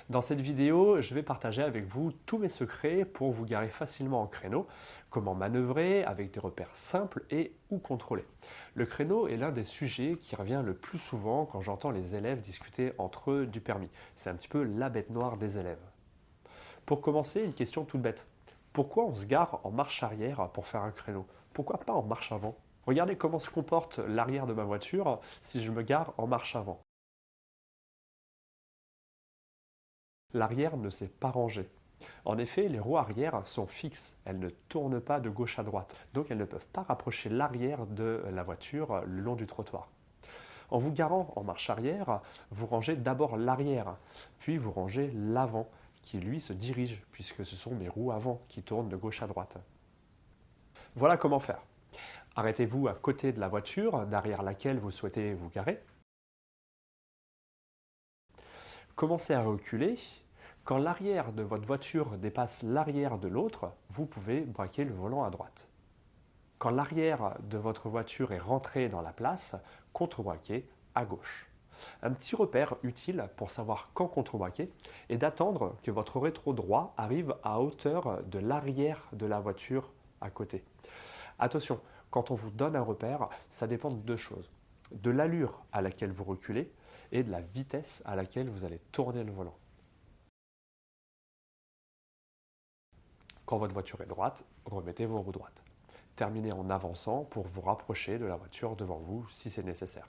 Dans cette vidéo, je vais partager avec vous tous mes secrets pour vous garer facilement en créneau, comment manœuvrer avec des repères simples et où contrôler. Le créneau est l'un des sujets qui revient le plus souvent quand j'entends les élèves discuter entre eux du permis. C'est un petit peu la bête noire des élèves. Pour commencer, une question toute bête. Pourquoi on se gare en marche arrière pour faire un créneau? Pourquoi pas en marche avant? Regardez comment se comporte l'arrière de ma voiture si je me gare en marche avant. L'arrière ne s'est pas rangé. En effet, les roues arrière sont fixes, elles ne tournent pas de gauche à droite, donc elles ne peuvent pas rapprocher l'arrière de la voiture le long du trottoir. En vous garant en marche arrière, vous rangez d'abord l'arrière, puis vous rangez l'avant, qui lui se dirige, puisque ce sont mes roues avant qui tournent de gauche à droite. Voilà comment faire. Arrêtez-vous à côté de la voiture derrière laquelle vous souhaitez vous garer. Commencez à reculer. Quand l'arrière de votre voiture dépasse l'arrière de l'autre, vous pouvez braquer le volant à droite. Quand l'arrière de votre voiture est rentré dans la place, contre-braquez à gauche. Un petit repère utile pour savoir quand contre-braquer est d'attendre que votre rétro droit arrive à hauteur de l'arrière de la voiture à côté. Attention, quand on vous donne un repère, ça dépend de deux choses. De l'allure à laquelle vous reculez et de la vitesse à laquelle vous allez tourner le volant. Quand votre voiture est droite, remettez vos roues droites. Terminez en avançant pour vous rapprocher de la voiture devant vous si c'est nécessaire.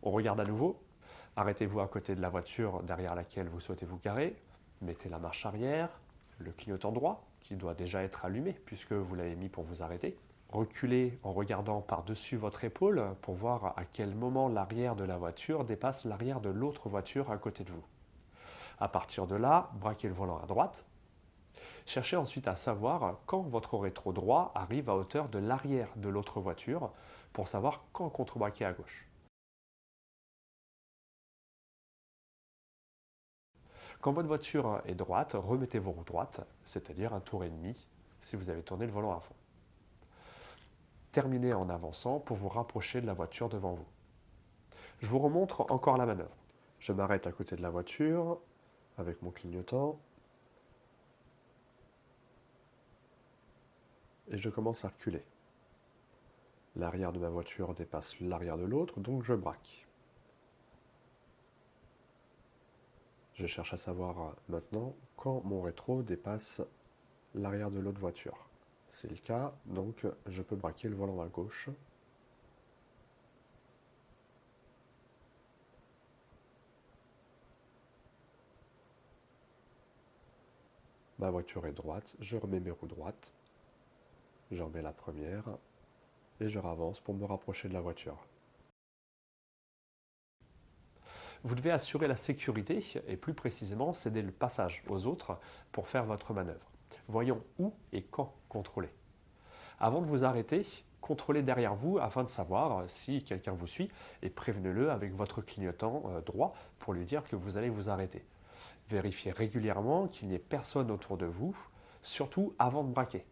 On regarde à nouveau. Arrêtez-vous à côté de la voiture derrière laquelle vous souhaitez vous garer. Mettez la marche arrière, le clignotant droit qui doit déjà être allumé puisque vous l'avez mis pour vous arrêter. Reculez en regardant par-dessus votre épaule pour voir à quel moment l'arrière de la voiture dépasse l'arrière de l'autre voiture à côté de vous. À partir de là, braquez le volant à droite. Cherchez ensuite à savoir quand votre rétro droit arrive à hauteur de l'arrière de l'autre voiture pour savoir quand contrebraquer à gauche. Quand votre voiture est droite, remettez vos roues droites, c'est-à-dire un tour et demi si vous avez tourné le volant à fond. Terminez en avançant pour vous rapprocher de la voiture devant vous. Je vous remontre encore la manœuvre. Je m'arrête à côté de la voiture avec mon clignotant et je commence à reculer. L'arrière de ma voiture dépasse l'arrière de l'autre, donc je braque. Je cherche à savoir maintenant quand mon rétro dépasse l'arrière de l'autre voiture. C'est le cas, donc je peux braquer le volant à gauche. Ma voiture est droite, je remets mes roues droites, je remets la première et je ravance pour me rapprocher de la voiture. Vous devez assurer la sécurité et plus précisément céder le passage aux autres pour faire votre manœuvre. Voyons où et quand contrôler. Avant de vous arrêter, contrôlez derrière vous afin de savoir si quelqu'un vous suit et prévenez-le avec votre clignotant droit pour lui dire que vous allez vous arrêter. Vérifiez régulièrement qu'il n'y ait personne autour de vous, surtout avant de braquer.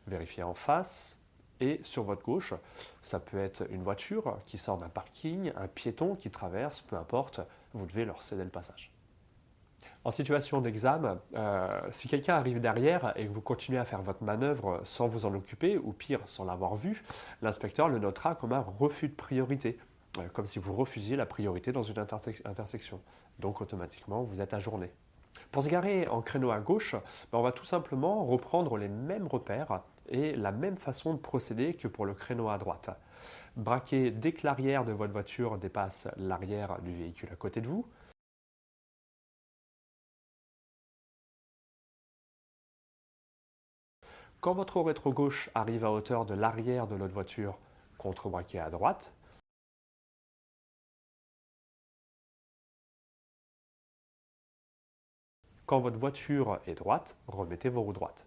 Vérifiez en face et sur votre gauche. Ça peut être une voiture qui sort d'un parking, un piéton qui traverse, peu importe, vous devez leur céder le passage. En situation d'examen, si quelqu'un arrive derrière et que vous continuez à faire votre manœuvre sans vous en occuper, ou pire, sans l'avoir vu, l'inspecteur le notera comme un refus de priorité, comme si vous refusiez la priorité dans une intersection. Donc automatiquement, vous êtes ajourné. Pour se garer en créneau à gauche, on va tout simplement reprendre les mêmes repères et la même façon de procéder que pour le créneau à droite. Braquez dès que l'arrière de votre voiture dépasse l'arrière du véhicule à côté de vous. Quand votre rétro gauche arrive à hauteur de l'arrière de l'autre voiture, contre-braquez à droite. Quand votre voiture est droite, remettez vos roues droites.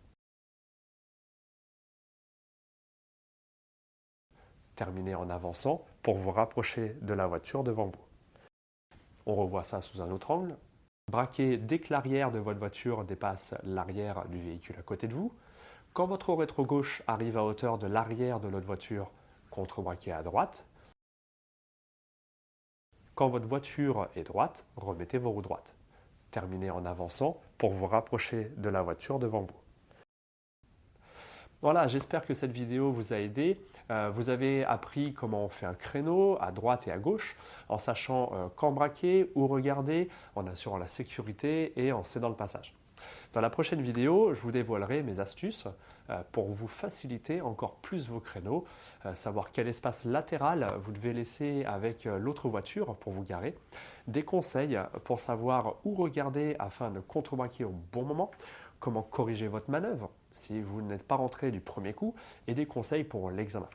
Terminez en avançant pour vous rapprocher de la voiture devant vous. On revoit ça sous un autre angle. Braquez dès que l'arrière de votre voiture dépasse l'arrière du véhicule à côté de vous. Quand votre rétro gauche arrive à hauteur de l'arrière de l'autre voiture, contre-braquez à droite. Quand votre voiture est droite, remettez vos roues droites. Terminez en avançant pour vous rapprocher de la voiture devant vous. Voilà, j'espère que cette vidéo vous a aidé. Vous avez appris comment on fait un créneau à droite et à gauche en sachant quand braquer, où regarder, en assurant la sécurité et en cédant le passage. Dans la prochaine vidéo, je vous dévoilerai mes astuces pour vous faciliter encore plus vos créneaux, savoir quel espace latéral vous devez laisser avec l'autre voiture pour vous garer, des conseils pour savoir où regarder afin de contrebraquer au bon moment, comment corriger votre manœuvre si vous n'êtes pas rentré du premier coup et des conseils pour l'examen.